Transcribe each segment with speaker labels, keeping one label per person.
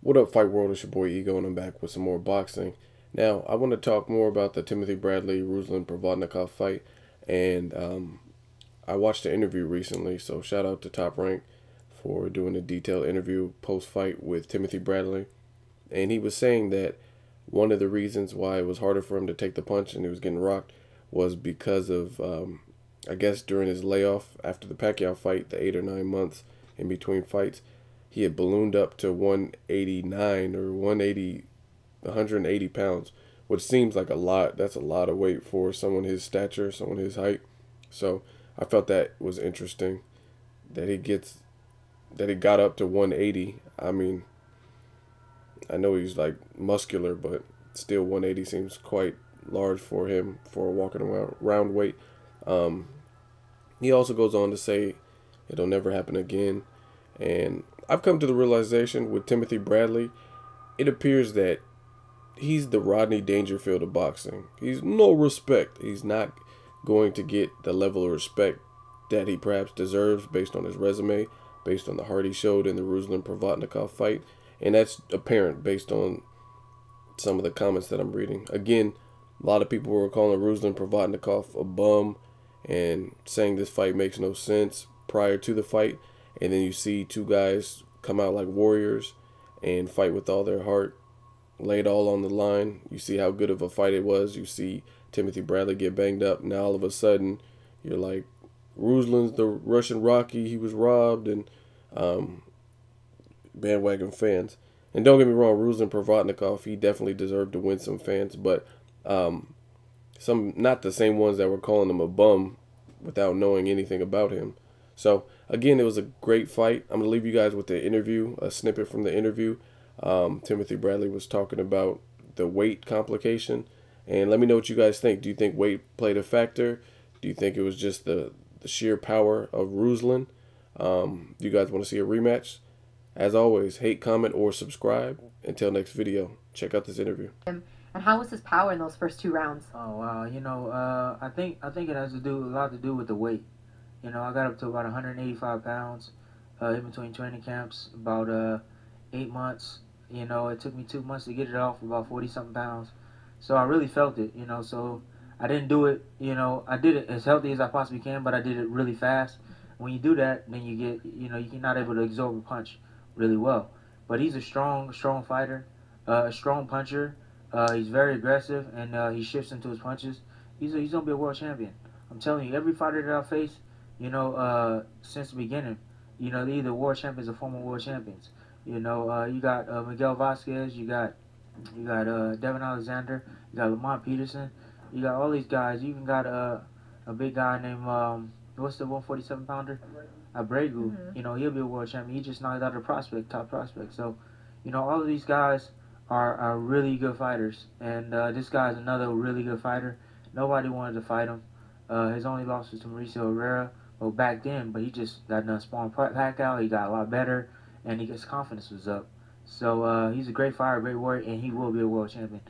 Speaker 1: What up, Fight World? It's your boy Ego, and I'm back with some more boxing. Now, I want to talk more about the Timothy Bradley Ruslan Provodnikov fight, and I watched the interview recently, so shout out to Top Rank for doing a detailed interview post fight with Timothy Bradley. And he was saying that one of the reasons why it was harder for him to take the punch and he was getting rocked was because of, I guess, during his layoff after the Pacquiao fight, the 8 or 9 months in between fights, he had ballooned up to 189 or 180, 180 pounds, which seems like a lot. That's a lot of weight for someone his stature, someone his height. So I felt that was interesting that he got up to 180. I mean, I know he's like muscular, but still 180 seems quite large for him for a walking around weight. Um, he also goes on to say it'll never happen again. And I've come to the realization with Timothy Bradley, it appears that he's the Rodney Dangerfield of boxing. He's no respect. He's not going to get the level of respect that he perhaps deserves based on his resume, based on the heart he showed in the Ruslan Provodnikov fight. And that's apparent based on some of the comments that I'm reading. Again, a lot of people were calling Ruslan Provodnikov a bum and saying this fight makes no sense prior to the fight. And then you see two guys come out like warriors and fight with all their heart, lay it all on the line. You see how good of a fight it was. You see Timothy Bradley get banged up. Now all of a sudden, you're like, Ruslan's the Russian Rocky. He was robbed, and bandwagon fans. And don't get me wrong, Ruslan Provodnikov, he definitely deserved to win some fans, but some not the same ones that were calling him a bum without knowing anything about him. So again, it was a great fight. I'm gonna leave you guys with the interview, a snippet from the interview. Timothy Bradley was talking about the weight complication, and let me know what you guys think. Do you think weight played a factor? Do you think it was just the sheer power of Ruslan? Do you guys want to see a rematch? As always, hate, comment, or subscribe. Until next video, check out this interview.
Speaker 2: And how was his power in those first 2 rounds?
Speaker 3: Oh wow, I think it has to do a lot to do with the weight. I got up to about 185 pounds in between training camps, about 8 months. It took me 2 months to get it off, about 40 something pounds. So I really felt it. So I didn't do it. I did it as healthy as I possibly can, but I did it really fast. When you do that, then you get, you're not able to absorb a punch really well. But he's a strong fighter, a strong puncher. He's very aggressive, and he shifts into his punches. He's gonna be a world champion. I'm telling you, every fighter that I face, since the beginning, they're either world champions or former world champions. You got Miguel Vasquez, you got Devin Alexander, you got Lamont Peterson, you got all these guys. You even got a big guy named what's the 147 pounder? Abregu. He'll be a world champion. He just knocked out a prospect, top prospect. So, all of these guys are really good fighters, and this guy's another really good fighter. Nobody wanted to fight him. His only loss was to Mauricio Herrera. Well, back then, but he just got done spawn Pacquiao. He got a lot better, and his confidence was up. So he's a great fighter, great warrior, and he will be a world champion.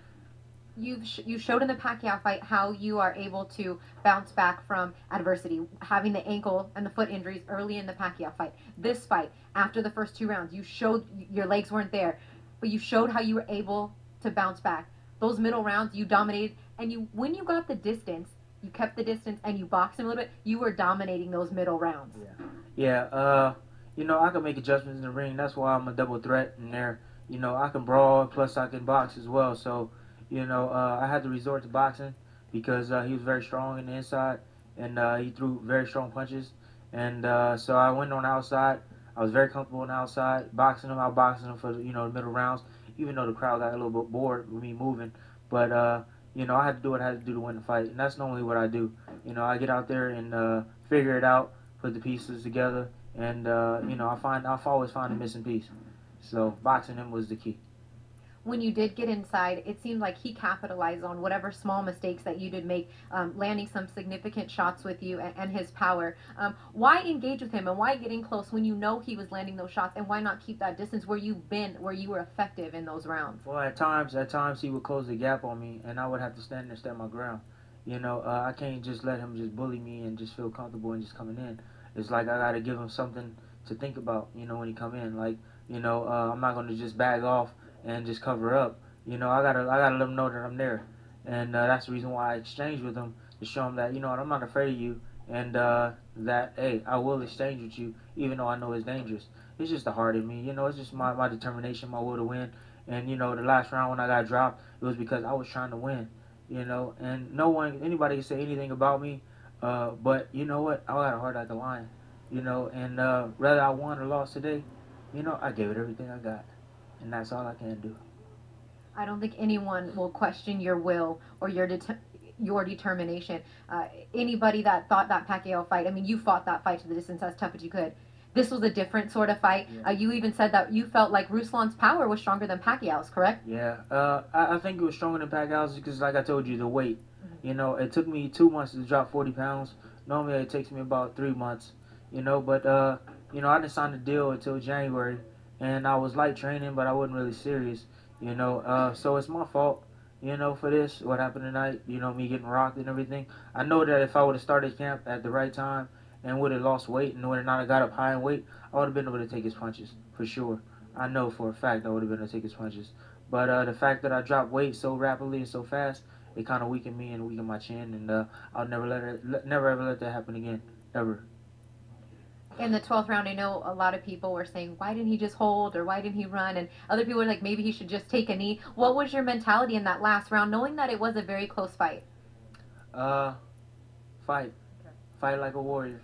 Speaker 2: You showed in the Pacquiao fight how you are able to bounce back from adversity, having the ankle and the foot injuries early in the Pacquiao fight. This fight, after the first 2 rounds, you showed your legs weren't there, but you showed how you were able to bounce back. Those middle rounds, you dominated, and when you got the distance, you kept the distance and you boxed him a little bit. You were dominating those middle rounds.
Speaker 3: Yeah. I can make adjustments in the ring. That's why I'm a double threat in there. I can brawl, plus I can box as well. So, I had to resort to boxing because he was very strong in the inside, and he threw very strong punches. And so I went on the outside. I was very comfortable on the outside, boxing him, outboxing him for the middle rounds, even though the crowd got a little bit bored with me moving. But, I had to do what I had to do to win the fight, and that's normally what I do. I get out there and figure it out, put the pieces together, and, I've always found a missing piece. So boxing him was the key.
Speaker 2: When you did get inside, it seemed like he capitalized on whatever small mistakes that you did make, landing some significant shots with you and his power. Why engage with him and why get in close when you know he was landing those shots, and why not keep that distance where where you were effective in those rounds?
Speaker 3: Well, at times he would close the gap on me, and I would have to stand there and stand my ground. I can't just let him just bully me and just feel comfortable and just coming in. It's like I gotta give him something to think about, when he come in. Like I'm not gonna just bag off and just cover up. I gotta let them know that I'm there, and that's the reason why I exchange with them to show them that I'm not afraid of you, and that hey, I will exchange with you even though I know it's dangerous. It's just the heart in me, it's just my determination, my will to win. And the last round when I got dropped, it was because I was trying to win. And anybody can say anything about me, but you know what? I got a heart like a lion. And whether I won or lost today, I gave it everything I got, and that's all I can do.
Speaker 2: I don't think anyone will question your will or your determination. Anybody that thought that Pacquiao fight, I mean, you fought that fight to the distance as tough as you could. This was a different sort of fight.
Speaker 3: Yeah.
Speaker 2: You even said that you felt like Ruslan's power was stronger than Pacquiao's, correct?
Speaker 3: Yeah, I think it was stronger than Pacquiao's because, like I told you, the weight. It took me 2 months to drop 40 pounds. Normally, it takes me about 3 months. But I didn't sign the deal until January, and I was light training, but I wasn't really serious. So it's my fault. For this, what happened tonight. Me getting rocked and everything. I know that if I would have started camp at the right time and would have lost weight and would have not got up high in weight, I would have been able to take his punches for sure. I know for a fact I would have been able to take his punches. But the fact that I dropped weight so rapidly and so fast, it kind of weakened me and weakened my chin, and I'll never ever let that happen again, ever.
Speaker 2: In the 12th round, I know a lot of people were saying, why didn't he just hold or why didn't he run? And other people were like, maybe he should just take a knee. What was your mentality in that last round, knowing that it was a very close fight?
Speaker 3: Uh, fight, fight like a warrior.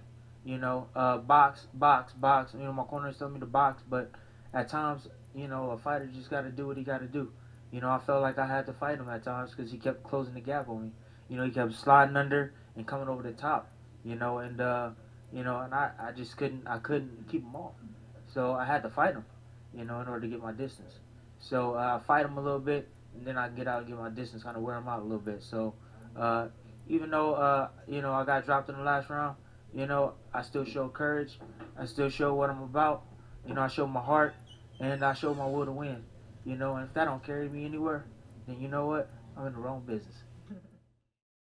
Speaker 3: Box, box, box. My corners tell me to box, but at times, a fighter just got to do what he got to do. I felt like I had to fight him at times because he kept closing the gap on me. He kept sliding under and coming over the top. And I just couldn't keep him off. So I had to fight him, in order to get my distance. So I fight him a little bit, and then I get out and get my distance, kind of wear him out a little bit. So uh, even though I got dropped in the last round, I still show courage. I still show what I'm about. I show my heart, and I show my will to win. And if that don't carry me anywhere, then you know what? I'm in the wrong business.